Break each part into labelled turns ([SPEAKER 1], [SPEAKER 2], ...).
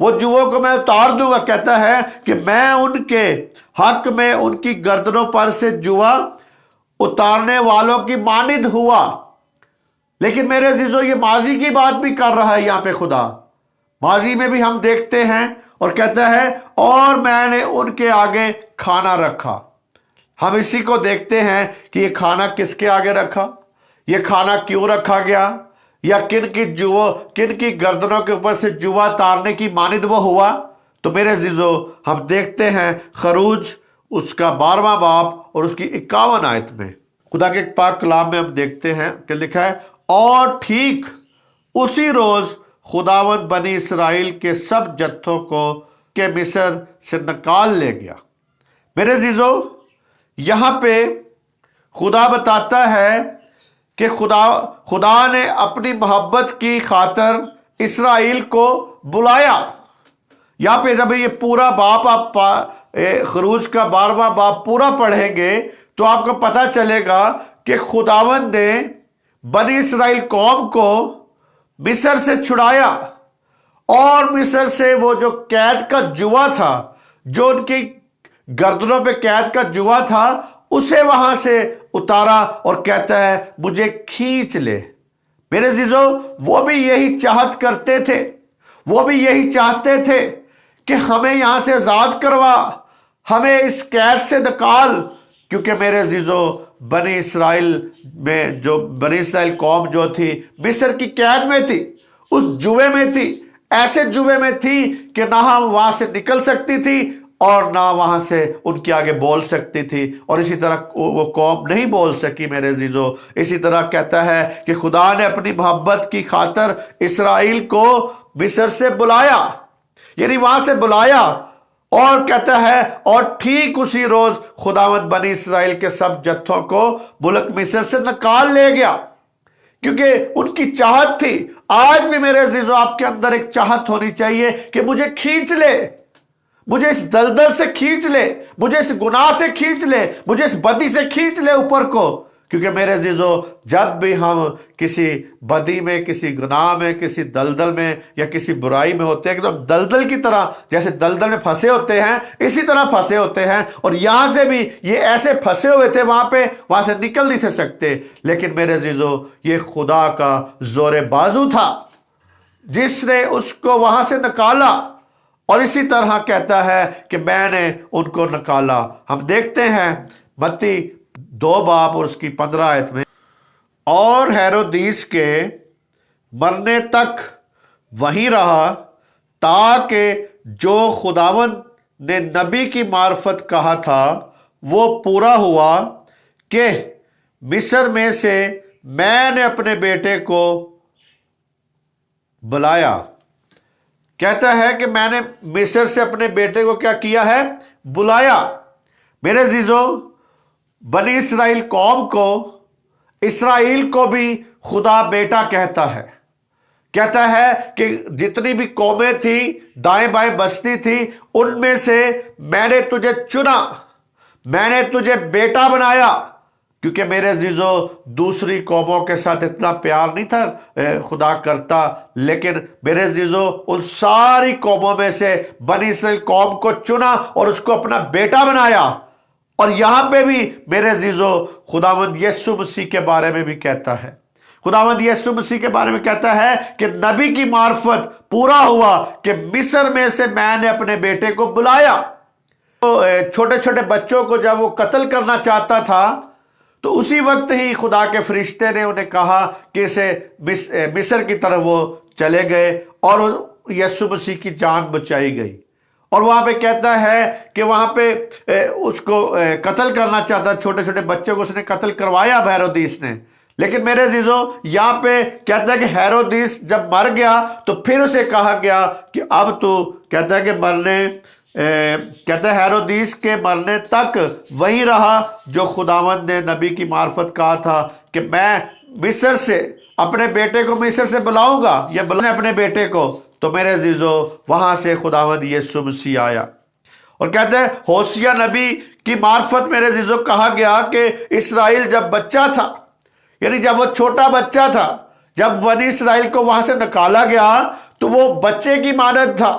[SPEAKER 1] وہ جوؤں کو میں اتار دوں گا. کہتا ہے کہ میں ان کے حق میں ان کی گردنوں پر سے جوا اتارنے والوں کی مانند ہوا. لیکن میرے عزیزو یہ ماضی کی بات بھی کر رہا ہے یہاں پہ خدا. ماضی میں بھی ہم دیکھتے ہیں اور کہتا ہے اور میں نے ان کے آگے کھانا رکھا. ہم اسی کو دیکھتے ہیں کہ یہ کھانا کس کے آگے رکھا, یہ کھانا کیوں رکھا گیا, یا کن کی گردنوں کے اوپر سے جوا تارنے کی مانند وہ ہوا. تو میرے عزیزو ہم دیکھتے ہیں خروج اس کا 12واں باب اور اس کی 51 آیت میں خدا کے پاک کلام میں ہم دیکھتے ہیں کہ لکھا ہے اور ٹھیک اسی روز خداوند بنی اسرائیل کے سب جتھوں کو کہ مصر سے نکال لے گیا. میرے عزیزو یہاں پہ خدا بتاتا ہے کہ خدا نے اپنی محبت کی خاطر اسرائیل کو بلایا. یہاں پہ جب یہ پورا باپ آپ خروج کا 12واں باپ پورا پڑھیں گے تو آپ کو پتہ چلے گا کہ خداوند نے بنی اسرائیل قوم کو مصر سے چھڑایا اور مصر سے وہ جو قید کا جوا تھا, جو ان کی گردنوں پہ قید کا جوا تھا, اسے وہاں سے اتارا اور کہتا ہے مجھے کھینچ لے. میرے عزیزو وہ بھی یہی چاہت کرتے تھے, وہ بھی یہی چاہتے تھے کہ ہمیں یہاں سے آزاد کروا, ہمیں اس قید سے نکال. کیونکہ میرے عزیزو بنی اسرائیل قوم جو تھی مصر کی قید میں تھی, اس جوے میں تھی, ایسے جوے میں تھی کہ نہ وہاں سے نکل سکتی تھی اور نہ وہاں سے ان کے آگے بول سکتی تھی, اور اسی طرح وہ قوم نہیں بول سکی. میرے عزیزو اسی طرح کہتا ہے کہ خدا نے اپنی محبت کی خاطر اسرائیل کو مصر سے بلایا, یعنی وہاں سے بلایا, اور کہتا ہے اور ٹھیک اسی روز خداوند بنی اسرائیل کے سب جتھوں کو ملک مصر سے نکال لے گیا. کیونکہ ان کی چاہت تھی. آج بھی میرے عزیزو آپ کے اندر ایک چاہت ہونی چاہیے کہ مجھے کھینچ لے, مجھے اس دلدل سے کھینچ لے, مجھے اس گناہ سے کھینچ لے, مجھے اس بدی سے کھینچ لے اوپر کو. کیونکہ میرے عزیزو جب بھی ہم کسی بدی میں, کسی گناہ میں, کسی دلدل میں یا کسی برائی میں ہوتے ہیں کہ تو ہم دلدل کی طرح جیسے دلدل میں پھنسے ہوتے ہیں اسی طرح پھنسے ہوتے ہیں. اور یہاں سے بھی یہ ایسے پھنسے ہوئے تھے وہاں سے نکل نہیں تھے سکتے. لیکن میرے عزیزو یہ خدا کا زور بازو تھا جس نے اس کو وہاں سے نکالا, اور اسی طرح کہتا ہے کہ میں نے ان کو نکالا. ہم دیکھتے ہیں متی 2 باب اور اس کی 15 آیت میں اور ہیرودیس کے مرنے تک وہیں رہا تاکہ جو خداوند نے نبی کی معرفت کہا تھا وہ پورا ہوا کہ مصر میں سے میں نے اپنے بیٹے کو بلایا. کہتا ہے کہ میں نے مصر سے اپنے بیٹے کو کیا کیا ہے, بلایا. میرے عزیزو بنی اسرائیل قوم کو, اسرائیل کو بھی خدا بیٹا کہتا ہے. کہتا ہے کہ جتنی بھی قومیں تھی دائیں بائیں بستی تھی ان میں سے میں نے تجھے چنا, میں نے تجھے بیٹا بنایا. کیونکہ میرے عزیزو دوسری قوموں کے ساتھ اتنا پیار نہیں تھا خدا کرتا, لیکن میرے عزیزو ان ساری قوموں میں سے بنی اسرائیل قوم کو چنا اور اس کو اپنا بیٹا بنایا. اور یہاں پہ بھی میرے عزیزو خداوند یسوع مسیح کے بارے میں بھی کہتا ہے, خداوند یسوع مسیح کے بارے میں کہتا ہے کہ نبی کی معرفت پورا ہوا کہ مصر میں سے میں نے اپنے بیٹے کو بلایا. چھوٹے چھوٹے بچوں کو جب وہ قتل کرنا چاہتا تھا تو اسی وقت ہی خدا کے فرشتے نے انہیں کہا کہ اسے مصر کی طرف وہ چلے گئے اور یسوع مسیح کی جان بچائی گئی. اور وہاں پہ کہتا ہے کہ وہاں پہ اس کو قتل کرنا چاہتا, چھوٹے چھوٹے بچوں کو اس نے قتل کروایا ہیرودیس نے. لیکن میرے عزیزو یہاں پہ کہتا ہے کہ ہیرودیس جب مر گیا تو پھر اسے کہا گیا کہ اب تو کہتا ہے کہ کہتا ہے ہیرودیس کے مرنے تک وہی رہا جو خداوند نے نبی کی معرفت کہا تھا کہ میں مصر سے اپنے بیٹے کو مصر سے بلاؤں گا یا بلانے اپنے بیٹے کو. تو میرے عزیزو وہاں سے خداوند یسوع مسیح آیا اور کہتے ہیں ہوشیہ نبی کی معرفت میرے عزیزو کہا گیا کہ اسرائیل جب بچہ تھا, یعنی جب وہ چھوٹا بچہ تھا, جب بنی اسرائیل کو وہاں سے نکالا گیا تو وہ بچے کی مانند تھا.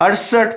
[SPEAKER 1] 68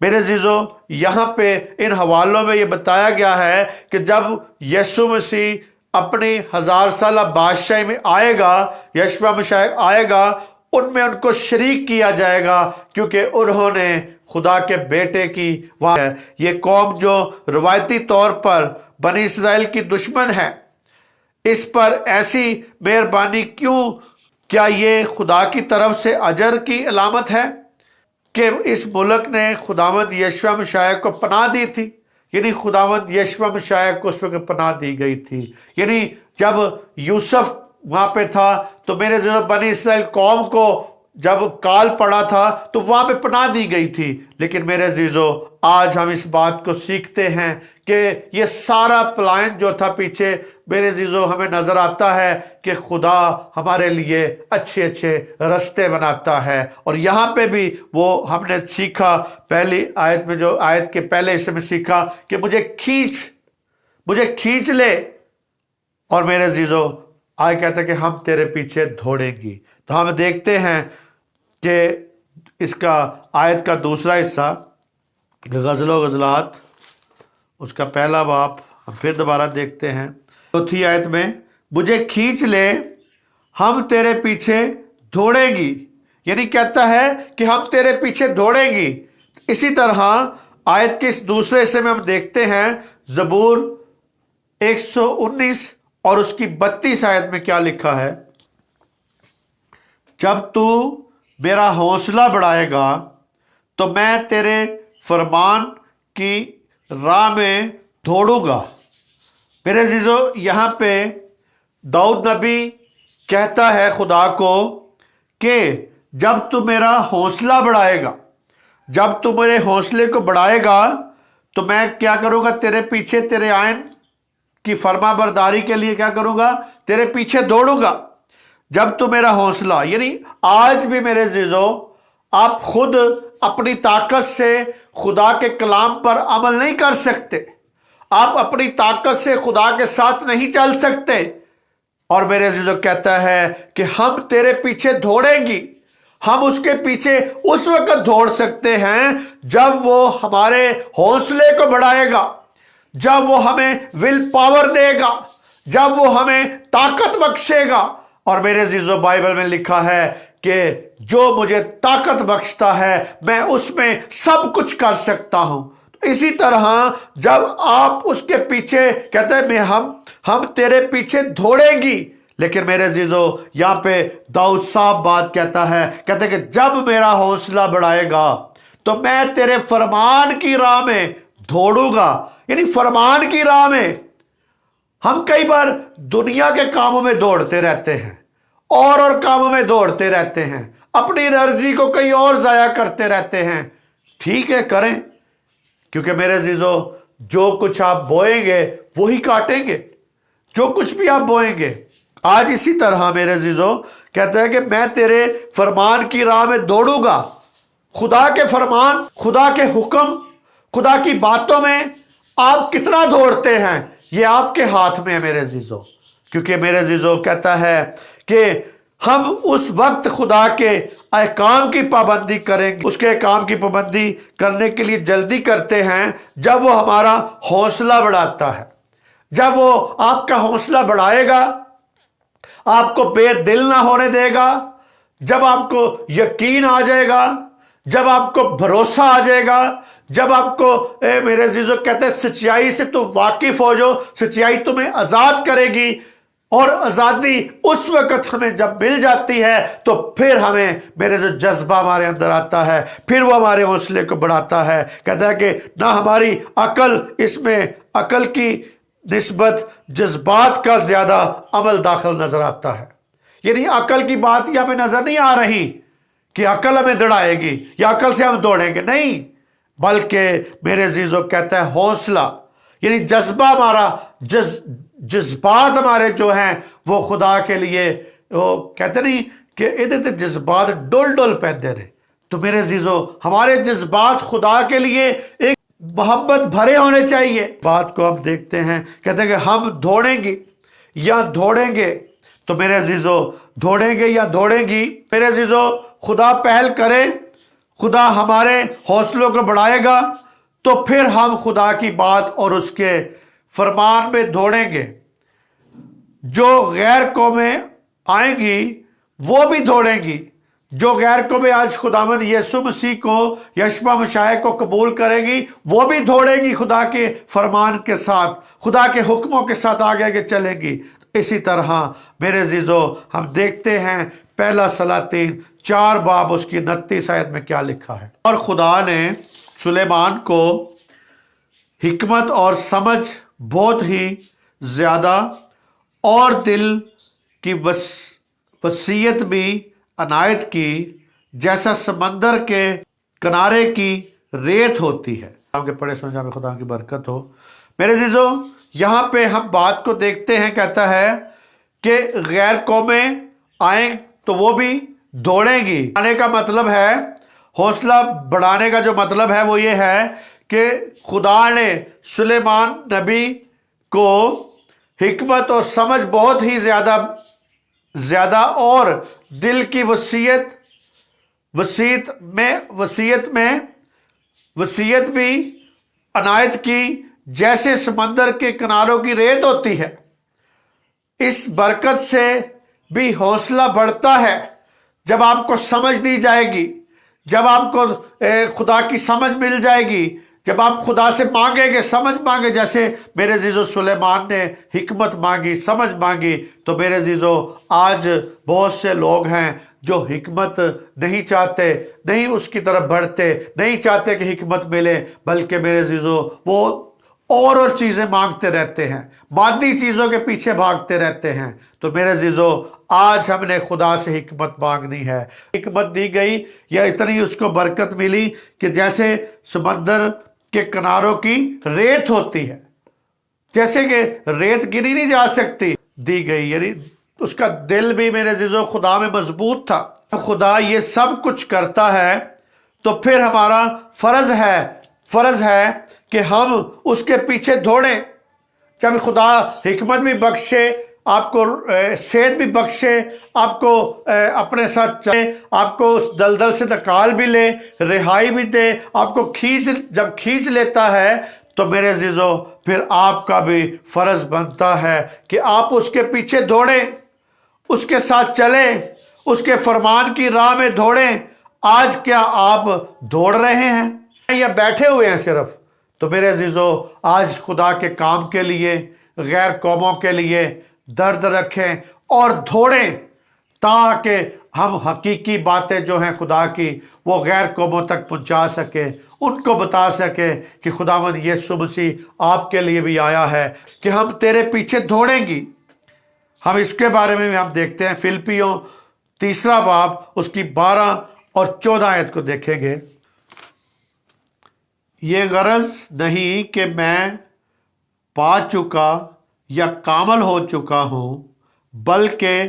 [SPEAKER 1] میرے عزیزو یہاں پہ ان حوالوں میں یہ بتایا گیا ہے کہ جب یسوع مسیح اپنی 1000 سالہ بادشاہی میں آئے گا، یشوع مسیح آئے گا، ان میں ان کو شریک کیا جائے گا، کیونکہ انہوں نے خدا کے بیٹے کی یہ قوم جو روایتی طور پر بنی اسرائیل کی دشمن ہے، اس پر ایسی مہربانی کیوں؟ کیا یہ خدا کی طرف سے اجر کی علامت ہے کہ اس ملک نے خداوند یشوع مسیح کو پناہ دی تھی؟ یعنی خداوند یشوع مسیح کو اس وقت پناہ دی گئی تھی۔ یعنی جب یوسف وہاں پہ تھا تو میرے بنی اسرائیل قوم کو جب کال پڑا تھا تو وہاں پہ پناہ دی گئی تھی۔ لیکن میرے عزیزو آج ہم اس بات کو سیکھتے ہیں کہ یہ سارا پلان جو تھا پیچھے، میرے عزیزو ہمیں نظر آتا ہے کہ خدا ہمارے لیے اچھے اچھے رستے بناتا ہے۔ اور یہاں پہ بھی وہ ہم نے سیکھا پہلی آیت میں، جو آیت کے پہلے حصے میں سیکھا کہ مجھے کھینچ لے، اور میرے عزیزو آج کہتا ہے کہ ہم تیرے پیچھے دوڑیں گی۔ تو ہم دیکھتے ہیں کہ اس کا آیت کا دوسرا حصہ غزل و غزلات، اس کا پہلا باب ہم پھر دوبارہ دیکھتے ہیں۔ چوتھی آیت میں مجھے کھینچ لے، ہم تیرے پیچھے دوڑیں گی، یعنی کہتا ہے کہ ہم تیرے پیچھے دوڑیں گی۔ اسی طرح آیت کے اس دوسرے حصے میں ہم دیکھتے ہیں زبور 119 اور اس کی 32 آیت میں کیا لکھا ہے؟ جب تو میرا حوصلہ بڑھائے گا تو میں تیرے فرمان کی راہ میں دوڑوں گا۔ میرے عزیزو یہاں پہ داؤد نبی کہتا ہے خدا کو کہ جب تو میرا حوصلہ بڑھائے گا، جب تو میرے حوصلے کو بڑھائے گا تو میں کیا کروں گا؟ تیرے پیچھے، تیرے آئین کی فرما برداری کے لیے کیا کروں گا؟ تیرے پیچھے دوڑوں گا۔ جب تو میرا حوصلہ، یعنی آج بھی میرے عزیزو آپ خود اپنی طاقت سے خدا کے کلام پر عمل نہیں کر سکتے، آپ اپنی طاقت سے خدا کے ساتھ نہیں چل سکتے۔ اور میرے عزیزو کہتا ہے کہ ہم تیرے پیچھے دوڑیں گی۔ ہم اس کے پیچھے اس وقت دوڑ سکتے ہیں جب وہ ہمارے حوصلے کو بڑھائے گا، جب وہ ہمیں ول پاور دے گا، جب وہ ہمیں طاقت بخشے گا۔ اور میرے عزیزو بائبل میں لکھا ہے کہ جو مجھے طاقت بخشتا ہے میں اس میں سب کچھ کر سکتا ہوں۔ اسی طرح جب آپ اس کے پیچھے کہتے ہیں ہم تیرے پیچھے دوڑیں گی، لیکن میرے عزیزو یہاں پہ داؤد صاحب بات کہتا ہے کہ جب میرا حوصلہ بڑھائے گا تو میں تیرے فرمان کی راہ میں دوڑوں گا۔ یعنی فرمان کی راہ میں ہم کئی بار دنیا کے کاموں میں دوڑتے رہتے ہیں، اور کاموں میں دوڑتے رہتے ہیں، اپنی انرجی کو کہیں اور ضائع کرتے رہتے ہیں۔ ٹھیک ہے، کریں، کیونکہ میرے عزیزو جو کچھ آپ بوئیں گے وہی کاٹیں گے، جو کچھ بھی آپ بوئیں گے۔ آج اسی طرح میرے عزیزو کہتا ہے کہ میں تیرے فرمان کی راہ میں دوڑوں گا۔ خدا کے فرمان، خدا کے حکم، خدا کی باتوں میں آپ کتنا دوڑتے ہیں یہ آپ کے ہاتھ میں ہے میرے عزیزو۔ کیونکہ میرے عزیزو کہتا ہے کہ ہم اس وقت خدا کے احکام کی پابندی کریں گے، اس کے احکام کی پابندی کرنے کے لیے جلدی کرتے ہیں جب وہ ہمارا حوصلہ بڑھاتا ہے۔ جب وہ آپ کا حوصلہ بڑھائے گا، آپ کو بے دل نہ ہونے دے گا، جب آپ کو یقین آ جائے گا، جب آپ کو بھروسہ آ جائے گا، جب آپ کو میرے عزیزو کہتے ہیں سچائی سے تم واقف ہو جو، سچائی تمہیں آزاد کرے گی۔ اور آزادی اس وقت ہمیں جب مل جاتی ہے تو پھر ہمیں میرے جو جذبہ ہمارے اندر آتا ہے، پھر وہ ہمارے حوصلے کو بڑھاتا ہے۔ کہتا ہے کہ نہ ہماری عقل، اس میں عقل کی نسبت جذبات کا زیادہ عمل داخل نظر آتا ہے۔ یعنی عقل کی بات یہ ہمیں نظر نہیں آ رہی کہ عقل ہمیں دڑائے گی یا عقل سے ہم دوڑیں گے، نہیں، بلکہ میرے عزیزو کہتا ہے حوصلہ، یعنی جذبہ ہمارا، جذبات ہمارے جو ہیں وہ خدا کے لیے، وہ کہتے نہیں کہ ادھر جذبات ڈول ڈول پہنتے رہے۔ تو میرے عزیزو ہمارے جذبات خدا کے لیے ایک محبت بھرے ہونے چاہیے۔ بات کو ہم دیکھتے ہیں، کہتے ہیں کہ ہم دوڑیں گی یا دوڑیں گے۔ تو میرے عزیزو دوڑیں گے یا دوڑیں گی، میرے عزیزو خدا پہل کرے، خدا ہمارے حوصلوں کو بڑھائے گا تو پھر ہم خدا کی بات اور اس کے فرمان میں دوڑیں گے. جو غیر قومیں آئیں گی وہ بھی دوڑیں گی. جو غیر قومیں آج خداوند یسوع مسیح کو، یشوع مسیح کو قبول کرے گی، وہ بھی دوڑے گی خدا کے فرمان کے ساتھ، خدا کے حکموں کے ساتھ آگے آگے چلے گی. اسی طرح میرے عزیزو ہم دیکھتے ہیں پہلا سلاطین 4 باب اس کی 29 آیت میں کیا لکھا ہے. اور خدا نے سلیمان کو حکمت اور سمجھ بہت ہی زیادہ اور دل کی وسیعت بھی عنایت کی، جیسا سمندر کے کنارے کی ریت ہوتی ہے. آپ کے پڑھے سمجھا میں خدا کی برکت ہو. میرے عزیزو یہاں پہ ہم بات کو دیکھتے ہیں، کہتا ہے کہ غیر قومیں آئیں تو وہ بھی دوڑیں گی. آنے کا مطلب ہے، حوصلہ بڑھانے کا جو مطلب ہے وہ یہ ہے کہ خدا نے سلیمان نبی کو حکمت اور سمجھ بہت ہی زیادہ اور دل کی وسیعت بھی عنایت کی، جیسے سمندر کے کناروں کی ریت ہوتی ہے. اس برکت سے بھی حوصلہ بڑھتا ہے جب آپ کو سمجھ دی جائے گی، جب آپ کو خدا کی سمجھ مل جائے گی، جب آپ خدا سے مانگیں گے، سمجھ مانگے. جیسے میرے عزیزو سلیمان نے حکمت مانگی، سمجھ مانگی. تو میرے عزیزو آج بہت سے لوگ ہیں جو حکمت نہیں چاہتے، نہیں اس کی طرف بڑھتے، نہیں چاہتے کہ حکمت ملے، بلکہ میرے عزیزو وہ اور چیزیں مانگتے رہتے ہیں، مادی چیزوں کے پیچھے بھاگتے رہتے ہیں. تو میرے عزیزو آج ہم نے خدا سے حکمت مانگنی ہے. حکمت دی گئی یا اتنی اس کو برکت ملی کہ جیسے سمندر کے کناروں کی ریت ہوتی ہے، جیسے کہ ریت گنی نہیں جا سکتی، دی گئی. یعنی اس کا دل بھی میرے عزیزو خدا میں مضبوط تھا. خدا یہ سب کچھ کرتا ہے تو پھر ہمارا فرض ہے کہ ہم اس کے پیچھے دوڑیں. جب خدا حکمت بھی بخشے، آپ کو صحت بھی بخشے، آپ کو اپنے ساتھ چلے، آپ کو اس دلدل سے نکال بھی لے، رہائی بھی دے، آپ کو جب کھینچ لیتا ہے تو میرے عزیزو پھر آپ کا بھی فرض بنتا ہے کہ آپ اس کے پیچھے دوڑیں، اس کے ساتھ چلیں، اس کے فرمان کی راہ میں دوڑیں. آج کیا آپ دوڑ رہے ہیں یا بیٹھے ہوئے ہیں صرف؟ تو میرے عزیزو آج خدا کے کام کے لیے، غیر قوموں کے لیے درد رکھیں اور دوڑیں، تاکہ ہم حقیقی باتیں جو ہیں خدا کی وہ غیر قوموں تک پہنچا سکیں، ان کو بتا سکیں کہ خداوند یسوع مسیح آپ کے لیے بھی آیا ہے، کہ ہم تیرے پیچھے دوڑیں گی. ہم اس کے بارے میں بھی ہم دیکھتے ہیں. فلپیوں 3 باب اس کی 12 اور 14 آیت کو دیکھیں گے. یہ غرض نہیں کہ میں پا چکا یا کامل ہو چکا ہوں، بلکہ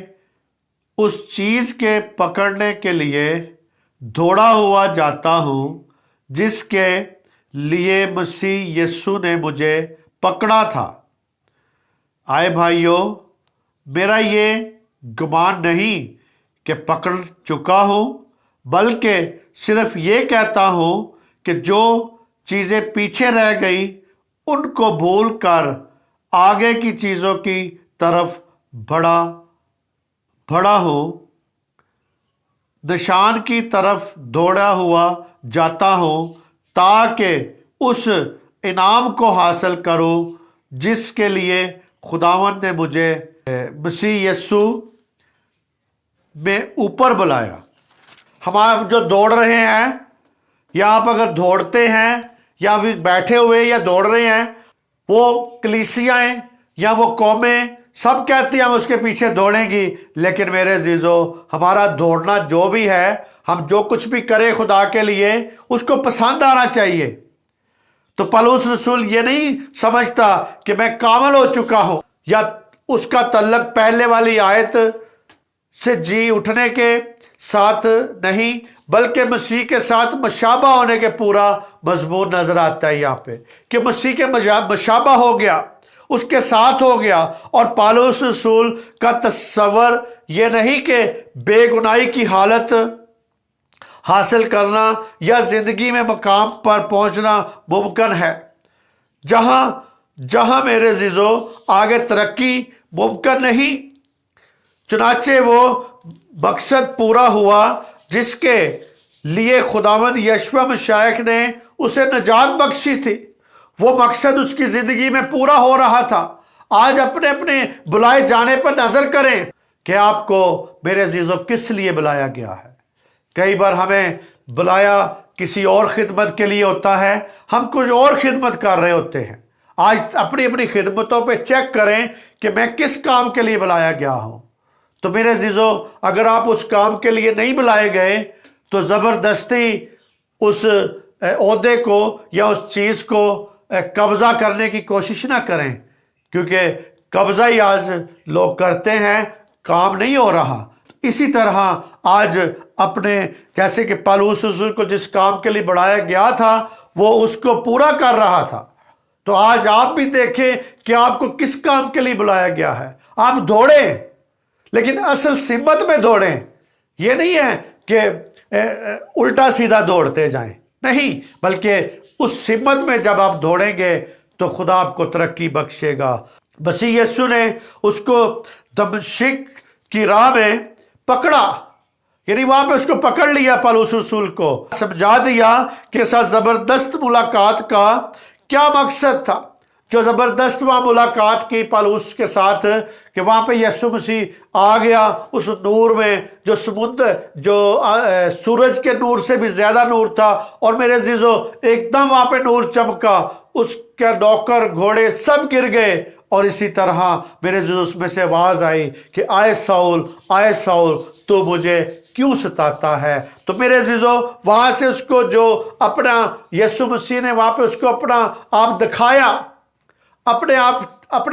[SPEAKER 1] اس چیز کے پکڑنے کے لیے دوڑا ہوا جاتا ہوں جس کے لیے مسیح یسوع نے مجھے پکڑا تھا. آئے بھائیو، میرا یہ گمان نہیں کہ پکڑ چکا ہوں، بلکہ صرف یہ کہتا ہوں کہ جو چیزیں پیچھے رہ گئی ان کو بھول کر آگے کی چیزوں کی طرف بڑھا ہوں، نشان کی طرف دوڑا ہوا جاتا ہوں، تاکہ اس انعام کو حاصل کروں جس کے لیے خداوند نے مجھے مسیح یسوع میں اوپر بلایا. ہم آپ جو دوڑ رہے ہیں، یا آپ اگر دوڑتے ہیں یا بھی بیٹھے ہوئے یا دوڑ رہے ہیں، وہ کلیسیائیں یا وہ قومیں سب کہتی ہیں ہم اس کے پیچھے دوڑیں گی، لیکن میرے عزیزو ہمارا دوڑنا جو بھی ہے، ہم جو کچھ بھی کریں خدا کے لیے اس کو پسند آنا چاہیے. تو پولس رسول یہ نہیں سمجھتا کہ میں کامل ہو چکا ہوں، یا اس کا تعلق پہلے والی آیت سے جی اٹھنے کے ساتھ نہیں، بلکہ مسیح کے ساتھ مشابہ ہونے کے پورا مضمون نظر آتا ہے یہاں پہ، کہ مسیح کے مشابہ ہو گیا، اس کے ساتھ ہو گیا. اور پولس رسول کا تصور یہ نہیں کہ بے گناہی کی حاصل کرنا یا زندگی میں مقام پر پہنچنا ممکن ہے، جہاں میرے عزیزو آگے ترقی ممکن نہیں۔ چنانچہ وہ مقصد پورا ہوا جس کے لیے خداوند یشوع مسیح نے اسے نجات بخشی تھی۔ وہ مقصد اس کی زندگی میں پورا ہو رہا تھا۔ آج اپنے بلائے جانے پر نظر کریں کہ آپ کو میرے عزیزو کس لیے بلایا گیا ہے۔ کئی بار ہمیں بلایا کسی اور خدمت کے لیے ہوتا ہے، ہم کچھ اور خدمت کر رہے ہوتے ہیں۔ آج اپنی خدمتوں پہ چیک کریں کہ میں کس کام کے لیے بلایا گیا ہوں۔ تو میرے عزیزو اگر آپ اس کام کے لیے نہیں بلائے گئے تو زبردستی اس عہدے کو یا اس چیز کو قبضہ کرنے کی کوشش نہ کریں، کیونکہ قبضہ ہی آج لوگ کرتے ہیں، کام نہیں ہو رہا۔ اسی طرح آج جیسے کہ پالوس رسول کو جس کام کے لیے بڑھایا گیا تھا وہ اس کو پورا کر رہا تھا۔ تو آج آپ بھی دیکھیں کہ آپ کو کس کام کے لیے بلایا گیا ہے۔ آپ دوڑیں لیکن اصل سمت میں دوڑیں، یہ نہیں ہے کہ الٹا سیدھا دوڑتے جائیں، نہیں، بلکہ اس سمت میں جب آپ دوڑیں گے تو خدا آپ کو ترقی بخشے گا۔ مسیح یسوع نے اس کو دمشق کی راہ میں پکڑا، یعنی وہاں پہ اس کو پکڑ لیا، پالوس رسول کو سمجھا دیا کہ ساتھ زبردست ملاقات کا کیا مقصد تھا۔ جو زبردست وہاں ملاقات کی پالوس کے ساتھ کہ وہاں پہ یسوع مسیح آ گیا اس نور میں، جو سورج کے نور سے بھی زیادہ نور تھا، اور میرے عزیزو ایک دم وہاں پہ نور چمکا، اس کے نوکر گھوڑے سب گر گئے، اور اسی طرح میرے عزیزو اس میں سے آواز آئی کہ آئے ساؤل تو مجھے کیوں ستاتا ہے۔ تو میرے عزیزو وہاں سے اس کو جو اپنا یسوع مسیح نے وہاں پہ اس کو اپنا آپ دکھایا، اپنے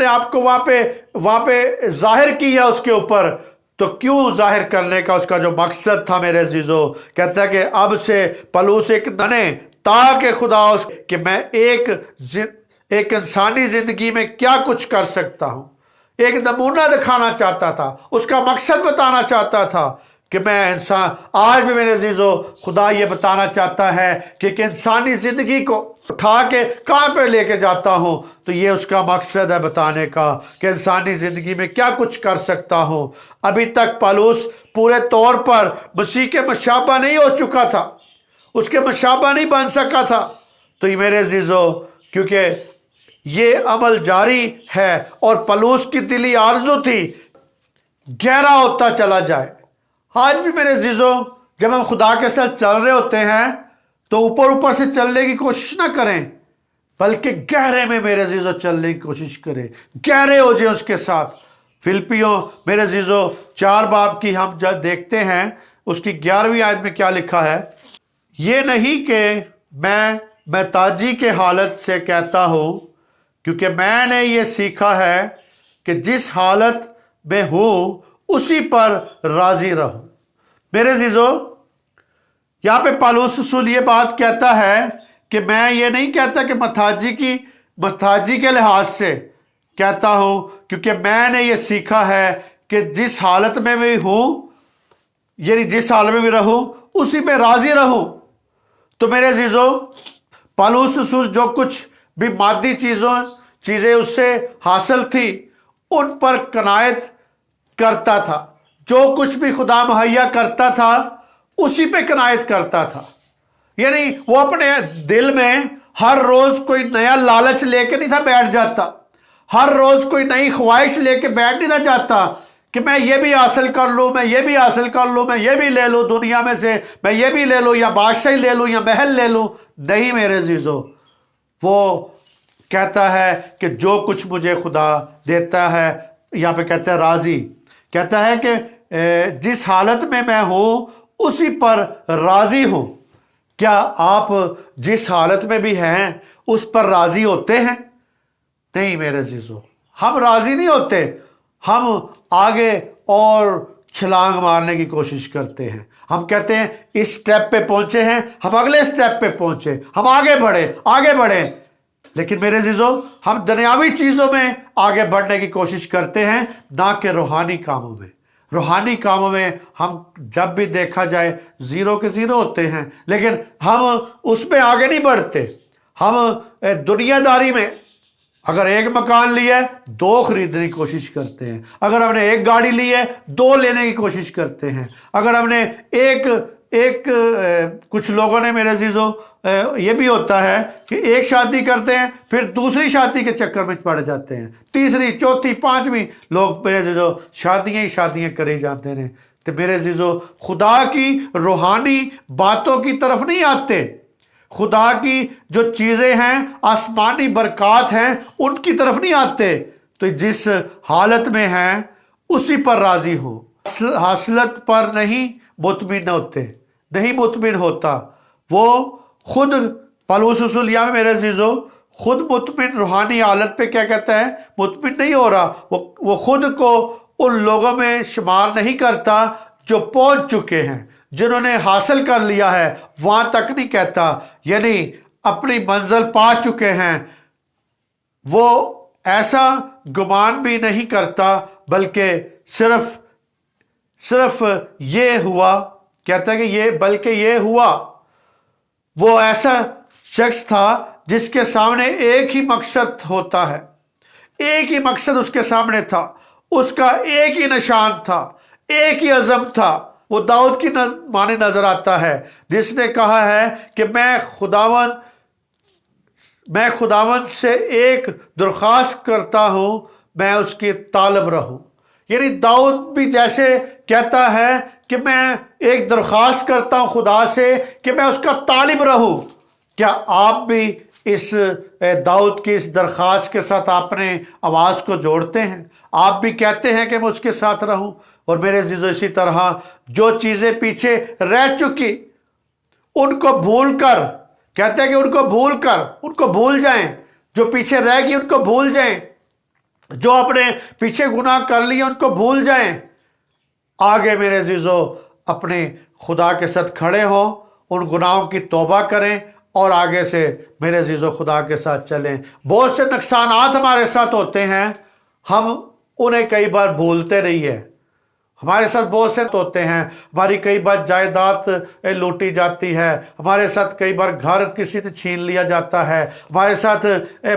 [SPEAKER 1] آپ کو وہاں پہ ظاہر کیا اس کے اوپر، تو کیوں ظاہر کرنے کا اس کا جو مقصد تھا میرے عزیزو، کہتا ہے کہ اب سے پالوس ایک ننے تاکہ خدا کہ میں ایک انسانی زندگی میں کیا کچھ کر سکتا ہوں، ایک نمونہ دکھانا چاہتا تھا، اس کا مقصد بتانا چاہتا تھا کہ میں انسان۔ آج بھی میرے عزیزو خدا یہ بتانا چاہتا ہے کہ ایک انسانی زندگی کو اٹھا کے کہاں پہ لے کے جاتا ہوں، تو یہ اس کا مقصد ہے بتانے کا کہ انسانی زندگی میں کیا کچھ کر سکتا ہوں۔ ابھی تک پالوس پورے طور پر مسیح کے مشابہ نہیں ہو چکا تھا، اس کے مشابہ نہیں بن سکا تھا۔ تو یہ میرے عزیزو کیونکہ یہ عمل جاری ہے، اور پالوس کی دلی آرزو تھی گہرا ہوتا چلا جائے۔ آج بھی میرے عزیزو جب ہم خدا کے ساتھ چل رہے ہوتے ہیں تو اوپر سے چلنے کی کوشش نہ کریں، بلکہ گہرے میں میرے عزیزو چلنے کی کوشش کریں، گہرے ہو جائیں اس کے ساتھ۔ فلپیوں میرے عزیزو 4 باب کی ہم جب دیکھتے ہیں اس کی 11ویں آیت میں کیا لکھا ہے، یہ نہیں کہ میں محتاجی کے حالت سے کہتا ہوں، کیونکہ میں نے یہ سیکھا ہے کہ جس حالت میں ہوں اسی پر راضی رہوں۔ میرے عزیزو یہاں پہ پالوس رسول یہ بات کہتا ہے کہ میں یہ نہیں کہتا کہ محتاجی کے لحاظ سے کہتا ہوں، کیونکہ میں نے یہ سیکھا ہے کہ جس حالت میں بھی ہوں، یعنی جس حالت میں بھی رہوں اسی پہ راضی رہوں۔ تو میرے عزیزو پالوس رسول جو کچھ بھی مادی چیزیں اس سے حاصل تھی ان پر قناعت کرتا تھا، جو کچھ بھی خدا مہیا کرتا تھا اسی پہ قناعت کرتا تھا۔ یعنی وہ اپنے دل میں ہر روز کوئی نیا لالچ لے کے نہیں تھا بیٹھ جاتا، ہر روز کوئی نئی خواہش لے کے بیٹھ نہیں تھا جاتا کہ میں یہ بھی حاصل کر لوں، میں یہ بھی حاصل کر لوں، میں یہ بھی لے لوں دنیا میں سے، میں یہ بھی لے لوں، یا بادشاہی لے لوں، یا محل لے لوں۔ نہیں میرے عزیزو، وہ کہتا ہے کہ جو کچھ مجھے خدا دیتا ہے، یہاں پہ کہتا ہے راضی، کہتا ہے کہ جس حالت میں ہوں اسی پر راضی ہوں۔ کیا آپ جس حالت میں بھی ہیں اس پر راضی ہوتے ہیں؟ نہیں میرے عزیزو، ہم راضی نہیں ہوتے، ہم آگے اور چھلانگ مارنے کی کوشش کرتے ہیں۔ ہم کہتے ہیں اس سٹیپ پہ پہنچے ہیں، ہم اگلے سٹیپ پہ پہنچے، ہم آگے بڑھیں۔ لیکن میرے عزیزو ہم دنیاوی چیزوں میں آگے بڑھنے کی کوشش کرتے ہیں، نہ کہ روحانی کاموں میں، روحانی کاموں میں ہم جب بھی دیکھا جائے زیرو کے زیرو ہوتے ہیں، لیکن ہم اس میں آگے نہیں بڑھتے۔ ہم دنیا داری میں اگر ایک مکان لیا ہے 2 خریدنے کی کوشش کرتے ہیں، اگر ہم نے ایک گاڑی لی ہے 2 لینے کی کوشش کرتے ہیں، اگر ہم نے کچھ لوگوں نے میرے عزیزو یہ بھی ہوتا ہے کہ ایک شادی کرتے ہیں پھر دوسری شادی کے چکر میں پڑ جاتے ہیں، تیسری، چوتھی، 5ویں، لوگ میرے عزیزو شادیاں ہی شادیاں کرے جاتے ہیں۔ تو میرے عزیزو خدا کی روحانی باتوں کی طرف نہیں آتے، خدا کی جو چیزیں ہیں، آسمانی برکات ہیں، ان کی طرف نہیں آتے۔ تو جس حالت میں ہیں اسی پر راضی ہو، حاصلت پر نہیں مطمئن ہوتے، نہیں مطمئن ہوتا۔ وہ خود پالوس رسول میں میرے عزیزو خود مطمئن روحانی حالت پہ کیا کہتا ہے؟ مطمئن نہیں ہو رہا، وہ خود کو ان لوگوں میں شمار نہیں کرتا جو پہنچ چکے ہیں، جنہوں نے حاصل کر لیا ہے، وہاں تک نہیں کہتا، یعنی اپنی منزل پا چکے ہیں۔ وہ ایسا گمان بھی نہیں کرتا، بلکہ صرف یہ ہوا، کہتا ہے کہ بلکہ یہ ہوا۔ وہ ایسا شخص تھا جس کے سامنے ایک ہی مقصد ہوتا ہے، ایک ہی مقصد اس کے سامنے تھا، اس کا ایک ہی نشان تھا، ایک ہی عزم تھا۔ وہ داؤد کی معنی نظر آتا ہے جس نے کہا ہے کہ میں خداوند سے ایک درخواست کرتا ہوں، میں اس کی طالب رہوں۔ یعنی داؤد بھی جیسے کہتا ہے کہ میں ایک درخواست کرتا ہوں خدا سے کہ میں اس کا طالب رہوں، کیا آپ بھی اس داؤد کی اس درخواست کے ساتھ اپنے آواز کو جوڑتے ہیں؟ آپ بھی کہتے ہیں کہ میں اس کے ساتھ رہوں؟ اور میرے عزیزو اسی طرح جو چیزیں پیچھے رہ چکی ان کو بھول کر، کہتے ہیں کہ ان کو بھول جائیں، جو پیچھے رہ گئی ان کو بھول جائیں، جو اپنے پیچھے گناہ کر لیے ان کو بھول جائیں، آگے میرے عزیزو اپنے خدا کے ساتھ کھڑے ہوں، ان گناہوں کی توبہ کریں اور آگے سے میرے عزیزو خدا کے ساتھ چلیں۔ بہت سے نقصانات ہمارے ساتھ ہوتے ہیں، ہم انہیں کئی بار بھولتے نہیں ہیں۔ ہمارے ساتھ بہت سے ہوتے ہیں، ہماری کئی بار جائیداد لوٹی جاتی ہے، ہمارے ساتھ کئی بار گھر کسی نے چھین لیا جاتا ہے، ہمارے ساتھ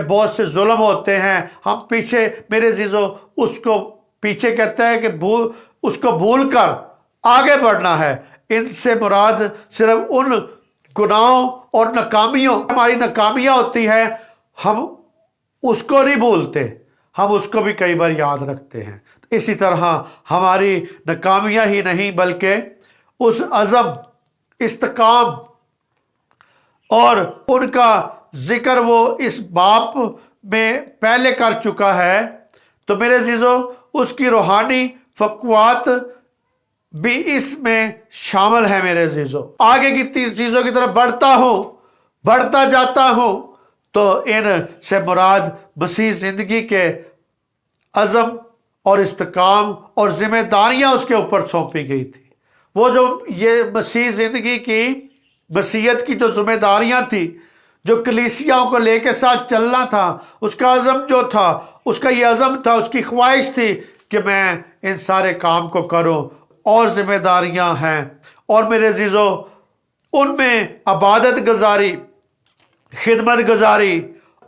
[SPEAKER 1] بہت سے ظلم ہوتے ہیں، ہم پیچھے میرے عزیزو اس کو پیچھے کہتا ہے کہ اس کو بھول کر آگے بڑھنا ہے۔ ان سے مراد صرف ان گناہوں اور ناکامیوں، ہماری ناکامیاں ہوتی ہے، ہم اس کو نہیں بھولتے، ہم اس کو بھی کئی بار یاد رکھتے ہیں۔ اسی طرح ہماری ناکامیاں ہی نہیں بلکہ اس عزم، استقام اور ان کا ذکر وہ اس باب میں پہلے کر چکا ہے۔ تو میرے عزیزو اس کی روحانی فقوات بھی اس میں شامل ہے۔ میرے عزیزو آگے کی چیزوں کی طرف بڑھتا جاتا ہوں، تو ان سے مراد مسیح زندگی کے عزم اور استقام اور ذمہ داریاں اس کے اوپر سونپی گئی تھی۔ وہ جو یہ مسیح زندگی کی مسیحیت کی جو ذمہ داریاں تھی، جو کلیسیاؤں کو لے کے ساتھ چلنا تھا، اس کا عزم جو تھا، اس کا یہ عزم تھا، اس کی خواہش تھی کہ میں ان سارے کام کو کروں، اور ذمہ داریاں ہیں۔ اور میرے عزیزو ان میں عبادت گزاری، خدمت گزاری،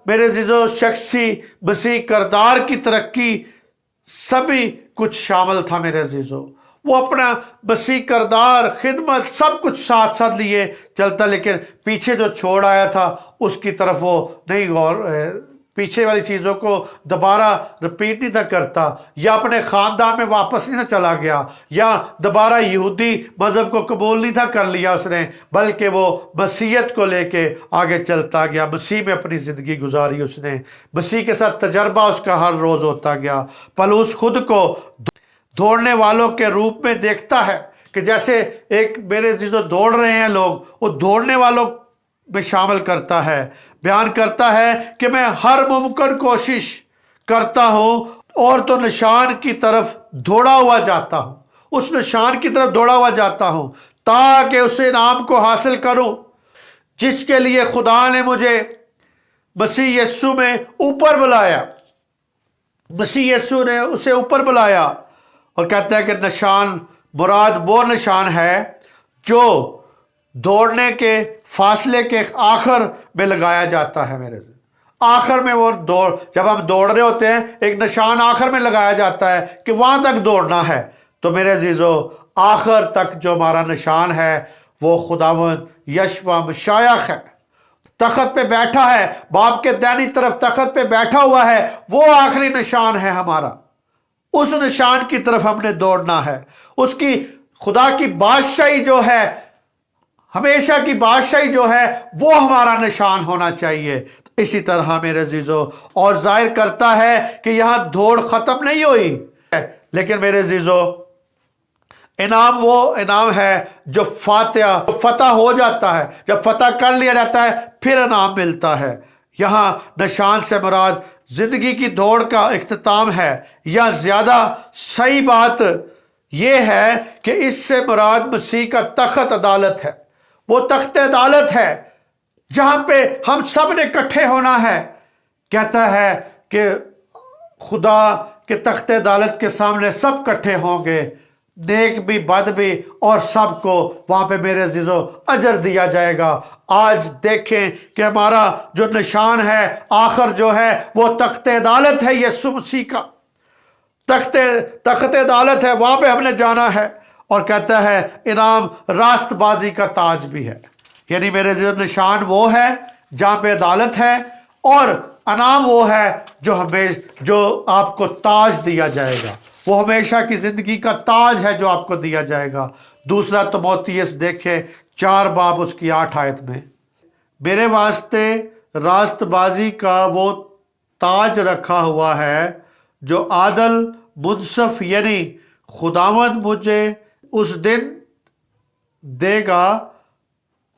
[SPEAKER 1] میرے عزیزو شخصی مسیح کردار کی ترقی، سبھی کچھ شامل تھا۔ میرے عزیزو وہ اپنا مسیح کردار، خدمت، سب کچھ ساتھ ساتھ لیے چلتا، لیکن پیچھے جو چھوڑ آیا تھا اس کی طرف وہ نہیں پیچھے والی چیزوں کو دوبارہ رپیٹ نہیں تھا کرتا، یا اپنے خاندان میں واپس نہیں تھا چلا گیا، یا دوبارہ یہودی مذہب کو قبول نہیں تھا کر لیا اس نے، بلکہ وہ مسیحیت کو لے کے آگے چلتا گیا، مسیح میں اپنی زندگی گزاری اس نے، مسیح کے ساتھ تجربہ اس کا ہر روز ہوتا گیا۔ پولس خود کو دوڑنے والوں کے روپ میں دیکھتا ہے کہ جیسے ایک میرے عزیزو دوڑ رہے ہیں لوگ، وہ دوڑنے والوں میں شامل کرتا ہے، بیان کرتا ہے کہ میں ہر ممکن کوشش کرتا ہوں اور تو نشان کی طرف دوڑا ہوا جاتا ہوں، اس نشان کی طرف دوڑا ہوا جاتا ہوں تاکہ اس انعام کو حاصل کروں جس کے لیے خدا نے مجھے مسیح یسوع میں اوپر بلایا۔ مسیح یسوع نے اسے اوپر بلایا، اور کہتا ہے کہ نشان مراد وہ نشان ہے جو دوڑنے کے فاصلے کے آخر میں لگایا جاتا ہے میرے آخر میں وہ جب ہم دوڑ رہے ہوتے ہیں ایک نشان آخر میں لگایا جاتا ہے کہ وہاں تک دوڑنا ہے. تو میرے عزیزو آخر تک جو ہمارا نشان ہے وہ خداوند یشوع مشیخ ہے. تخت پہ بیٹھا ہے، باپ کے دائنی طرف تخت پہ بیٹھا ہوا ہے، وہ آخری نشان ہے ہمارا. اس نشان کی طرف ہم نے دوڑنا ہے. اس کی خدا کی بادشاہی جو ہے، ہمیشہ کی بادشاہی جو ہے، وہ ہمارا نشان ہونا چاہیے. اسی طرح میرے عزیزو اور ظاہر کرتا ہے کہ یہاں دوڑ ختم نہیں ہوئی، لیکن میرے عزیزو انعام وہ انعام ہے جو فتح ہو جاتا ہے. جب فتح کر لیا جاتا ہے پھر انعام ملتا ہے. یہاں نشان سے مراد زندگی کی دوڑ کا اختتام ہے، یا زیادہ صحیح بات یہ ہے کہ اس سے مراد مسیح کا تخت عدالت ہے. وہ تخت عدالت ہے جہاں پہ ہم سب نے اکٹھے ہونا ہے. کہتا ہے کہ خدا کے تخت عدالت کے سامنے سب اکٹھے ہوں گے، نیک بھی بد بھی، اور سب کو وہاں پہ میرے عزیزو اجر دیا جائے گا. آج دیکھیں کہ ہمارا جو نشان ہے آخر جو ہے وہ تخت عدالت ہے. یسوع مسیح کا تخت عدالت ہے، وہاں پہ ہم نے جانا ہے. اور کہتا ہے انعام راست بازی کا تاج بھی ہے. یعنی میرے عزیزو نشان وہ ہے جہاں پہ عدالت ہے، اور انعام وہ ہے جو آپ کو تاج دیا جائے گا. وہ ہمیشہ کی زندگی کا تاج ہے جو آپ کو دیا جائے گا. دوسرا تموتھیوس دیکھیں 4 باب اس کی 8 آیت میں، میرے واسطے راست بازی کا وہ تاج رکھا ہوا ہے جو عادل منصف، یعنی خداوند مجھے اس دن دے گا،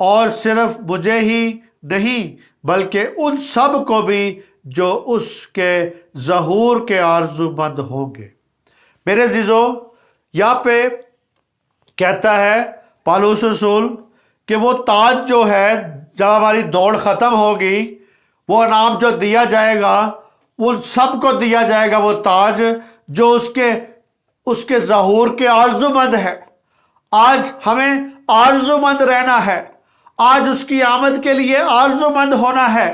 [SPEAKER 1] اور صرف مجھے ہی نہیں بلکہ ان سب کو بھی جو اس کے ظہور کے آرزو مند ہوں گے. میرے عزیزو یہاں پہ کہتا ہے پالوس رسول کہ وہ تاج جو ہے جب ہماری دوڑ ختم ہوگی، وہ انعام جو دیا جائے گا ان سب کو دیا جائے گا. وہ تاج جو اس کے ظہور کے آرزو مند ہے. آج ہمیں آرزو مند رہنا ہے، آج اس کی آمد کے لیے آرزو مند ہونا ہے.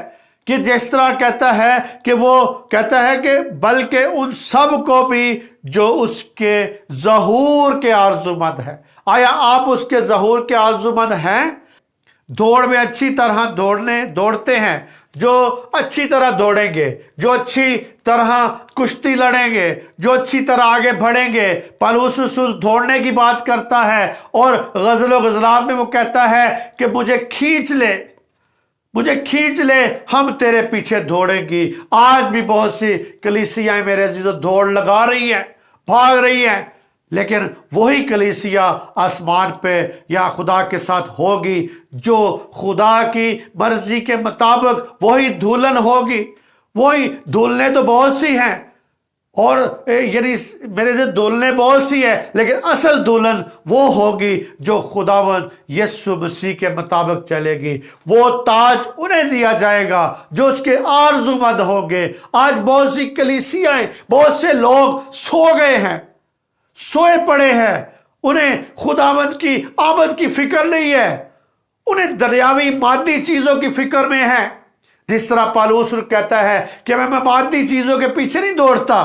[SPEAKER 1] کہ جس طرح کہتا ہے کہ وہ کہتا ہے کہ بلکہ ان سب کو بھی جو اس کے ظہور کے آرزو مند ہے. آیا آپ اس کے ظہور کے آرزو مند ہیں؟ دوڑ میں اچھی طرح دوڑتے ہیں، جو اچھی طرح دوڑیں گے، جو اچھی طرح کشتی لڑیں گے، جو اچھی طرح آگے بڑھیں گے. پالوس رسول دوڑنے کی بات کرتا ہے، اور غزل و غزلات میں وہ کہتا ہے کہ مجھے کھینچ لے، ہم تیرے پیچھے دوڑیں گی. آج بھی بہت سی کلیسیاں میرے عزیزو دوڑ لگا رہی ہیں، بھاگ رہی ہیں، لیکن وہی کلیسیا آسمان پہ یا خدا کے ساتھ ہوگی جو خدا کی مرضی کے مطابق وہی دھولن ہوگی. وہی دھولنے تو بہت سی ہیں، اور یعنی میرے سے دھولنے بہت سی ہے، لیکن اصل دھولن وہ ہوگی جو خداوند یسوع مسیح کے مطابق چلے گی. وہ تاج انہیں دیا جائے گا جو اس کے آرزو مند ہوں گے. آج بہت سی کلیسیاں، بہت سے لوگ سو گئے ہیں، سوئے پڑے ہیں، انہیں خداوند کی آمد کی فکر نہیں ہے، انہیں دنیاوی مادی چیزوں کی فکر میں ہے. جس طرح پالوس کہتا ہے کہ میں مادی چیزوں کے پیچھے نہیں دوڑتا،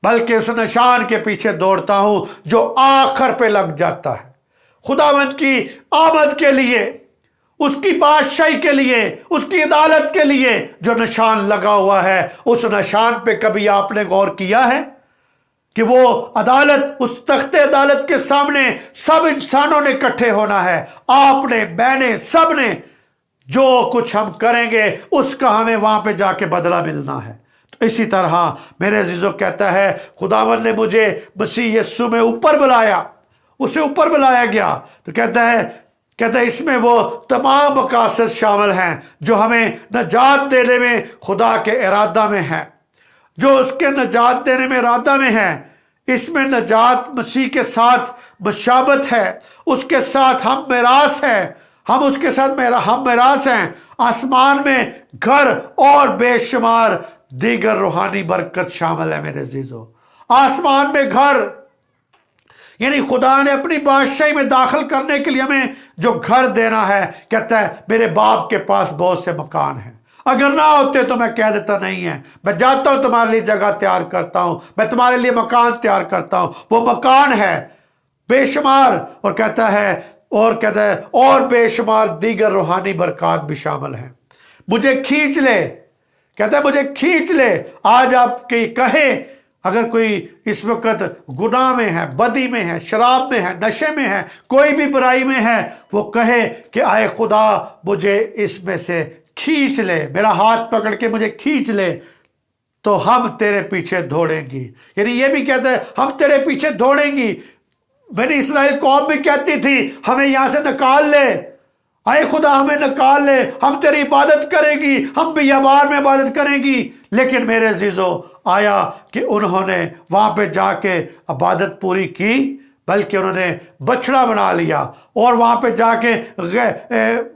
[SPEAKER 1] بلکہ اس نشان کے پیچھے دوڑتا ہوں جو آخر پہ لگ جاتا ہے. خداوند کی آمد کے لیے، اس کی بادشاہی کے لیے، اس کی عدالت کے لیے جو نشان لگا ہوا ہے، اس نشان پہ کبھی آپ نے غور کیا ہے کہ وہ عدالت، اس تخت عدالت کے سامنے سب انسانوں نے اکٹھے ہونا ہے. آپ نے، میں نے، سب نے، جو کچھ ہم کریں گے اس کا ہمیں وہاں پہ جا کے بدلہ ملنا ہے. تو اسی طرح میرے عزیزو کہتا ہے خداوند نے مجھے مسیح یسوع میں اوپر بلایا، اسے اوپر بلایا گیا. تو کہتا ہے اس میں وہ تمام مقاصد شامل ہیں جو ہمیں نجات دینے میں خدا کے ارادہ میں ہیں، جو اس کے نجات دینے میں ارادہ میں ہے. اس میں نجات مسیح کے ساتھ مشابت ہے، اس کے ساتھ ہم میراث ہیں، ہم اس کے ساتھ ہم میراث ہیں. آسمان میں گھر اور بے شمار دیگر روحانی برکت شامل ہے. میرے عزیزو آسمان میں گھر، یعنی خدا نے اپنی بادشاہی میں داخل کرنے کے لیے ہمیں جو گھر دینا ہے، کہتا ہے میرے باپ کے پاس بہت سے مکان ہیں، اگر نہ ہوتے تو میں کہہ دیتا نہیں ہے، میں جاتا ہوں تمہارے لیے جگہ تیار کرتا ہوں، میں تمہارے لیے مکان تیار کرتا ہوں۔ وہ مکان ہے بے شمار، اور کہتا ہے اور بے شمار دیگر روحانی برکات بھی شامل ہیں۔ مجھے کھینچ لے، کہتا ہے مجھے کھینچ لے۔ آج آپ کی کہیں اگر کوئی اس وقت گناہ میں ہے، بدی میں ہے، شراب میں ہے، نشے میں ہے، کوئی بھی برائی میں ہے، وہ کہے کہ آئے خدا مجھے اس میں سے کھینچ لے، میرا ہاتھ پکڑ کے مجھے کھینچ لے، تو ہم تیرے پیچھے دوڑیں گی۔ یعنی یہ بھی کہتا ہے ہم تیرے پیچھے دوڑیں گی۔ بنی اسرائیل قوم بھی کہتی تھی ہمیں یہاں سے نکال لے، اے خدا ہمیں نکال لے، ہم تیری عبادت کریں گی، ہم بیابان میں عبادت کریں گی۔ لیکن میرے عزیزو، آیا کہ انہوں نے وہاں پہ جا کے عبادت پوری کی، بلکہ انہوں نے بچڑا بنا لیا اور وہاں پہ جا کے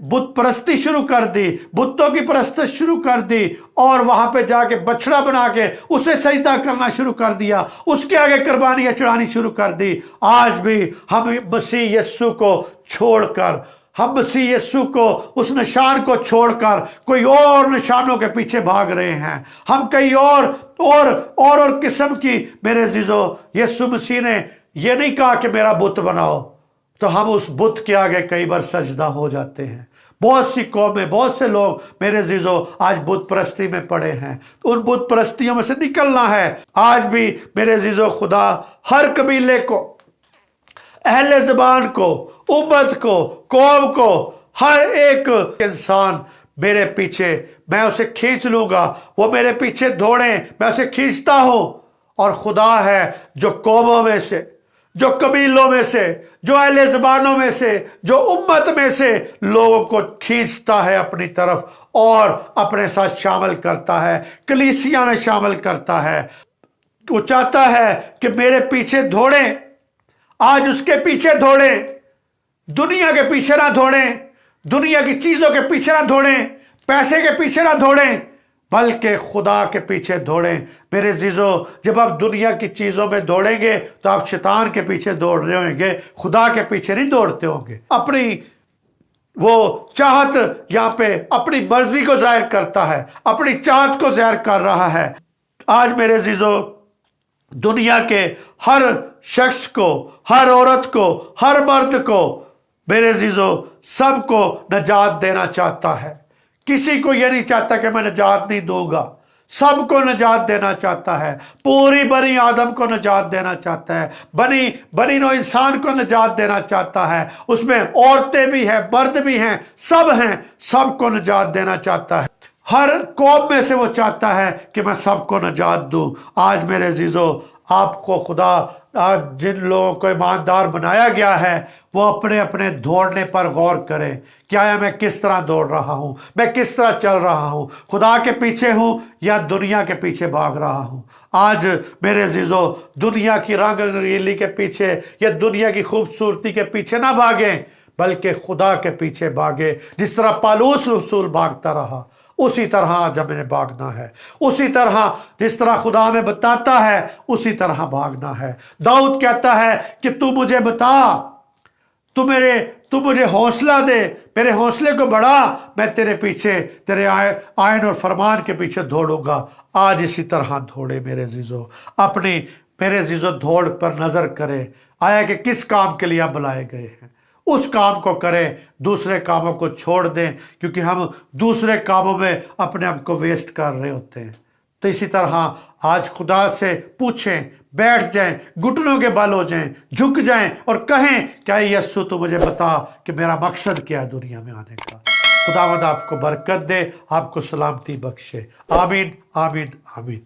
[SPEAKER 1] بت پرستی شروع کر دی، بتوں کی پرستش شروع کر دی، اور وہاں پہ جا کے بچڑا بنا کے اسے سجدہ کرنا شروع کر دیا، اس کے آگے قربانیاں چڑھانی شروع کر دی۔ آج بھی ہم مسیح یسوع کو چھوڑ کر، ہم مسیح یسوع کو، اس نشان کو چھوڑ کر کوئی اور نشانوں کے پیچھے بھاگ رہے ہیں۔ ہم کئی اور قسم کی، میرے عزیزو، یسوع مسیح نے یہ نہیں کہا کہ میرا بت بناؤ، تو ہم اس بت کے آگے کئی بار سجدہ ہو جاتے ہیں۔ بہت سی قومیں، بہت سے لوگ میرے عزیزو آج بت پرستی میں پڑے ہیں، ان بت پرستیوں میں سے نکلنا ہے۔ آج بھی میرے عزیزو خدا ہر قبیلے کو، اہل زبان کو، امت کو، قوم کو، ہر ایک انسان میرے پیچھے، میں اسے کھینچ لوں گا، وہ میرے پیچھے دوڑیں، میں اسے کھینچتا ہوں۔ اور خدا ہے جو قوموں میں سے، جو قبیلوں میں سے، جو اہل زبانوں میں سے، جو امت میں سے لوگوں کو کھینچتا ہے اپنی طرف اور اپنے ساتھ شامل کرتا ہے، کلیسیا میں شامل کرتا ہے۔ وہ چاہتا ہے کہ میرے پیچھے دوڑیں، آج اس کے پیچھے دوڑیں، دنیا کے پیچھے نہ دوڑیں، دنیا کی چیزوں کے پیچھے نہ دوڑیں، پیسے کے پیچھے نہ دوڑیں، بلکہ خدا کے پیچھے دوڑیں۔ میرے عزیزو، جب آپ دنیا کی چیزوں میں دوڑیں گے تو آپ شیطان کے پیچھے دوڑ رہے ہوں گے، خدا کے پیچھے نہیں دوڑتے ہوں گے۔ اپنی وہ چاہت یہاں پہ اپنی مرضی کو ظاہر کرتا ہے، اپنی چاہت کو ظاہر کر رہا ہے۔ آج میرے عزیزو، دنیا کے ہر شخص کو، ہر عورت کو، ہر مرد کو، میرے عزیزو، سب کو نجات دینا چاہتا ہے۔ کسی کو یہ نہیں چاہتا کہ میں نجات نہیں دوں گا، سب کو نجات دینا چاہتا ہے، پوری بنی آدم کو نجات دینا چاہتا ہے، بنی نوع انسان کو نجات دینا چاہتا ہے۔ اس میں عورتیں بھی ہیں، مرد بھی ہیں، سب کو نجات دینا چاہتا ہے۔ ہر قوم میں سے وہ چاہتا ہے کہ میں سب کو نجات دوں۔ آج میرے عزیزو، آپ کو خدا، آج جن لوگوں کو ایماندار بنایا گیا ہے، وہ اپنے اپنے دوڑنے پر غور کرے کہ آیا میں کس طرح دوڑ رہا ہوں، میں کس طرح چل رہا ہوں، خدا کے پیچھے ہوں یا دنیا کے پیچھے بھاگ رہا ہوں۔ آج میرے عزیزو، دنیا کی رنگ رنگیلی کے پیچھے یا دنیا کی خوبصورتی کے پیچھے نہ بھاگیں، بلکہ خدا کے پیچھے بھاگے۔ جس طرح پالوس رسول بھاگتا رہا، اسی طرح آج ہمیں بھاگنا ہے، اسی طرح جس طرح خدا ہمیں بتاتا ہے اسی طرح بھاگنا ہے۔ داؤد کہتا ہے کہ تو مجھے بتا، تو مجھے حوصلہ دے، میرے حوصلے کو بڑھا، میں تیرے پیچھے، تیرے آئین اور فرمان کے پیچھے دوڑوں گا۔ آج اسی طرح دوڑے میرے عزیزو، میرے عزیزو دوڑ پر نظر کرے، آیا کہ کس کام کے لیے آپ بلائے گئے ہیں، اس کام کو کریں، دوسرے کاموں کو چھوڑ دیں، کیونکہ ہم دوسرے کاموں میں اپنے آپ کو ویسٹ کر رہے ہوتے ہیں۔ تو اسی طرح آج خدا سے پوچھیں، بیٹھ جائیں، گھٹنوں کے بل ہو جائیں، جھک جائیں اور کہیں کہ اے یسوع تو مجھے بتا کہ میرا مقصد کیا ہے دنیا میں آنے کا۔ خداوند آپ کو برکت دے، آپ کو سلامتی بخشے۔ آمین، آمین، آمین۔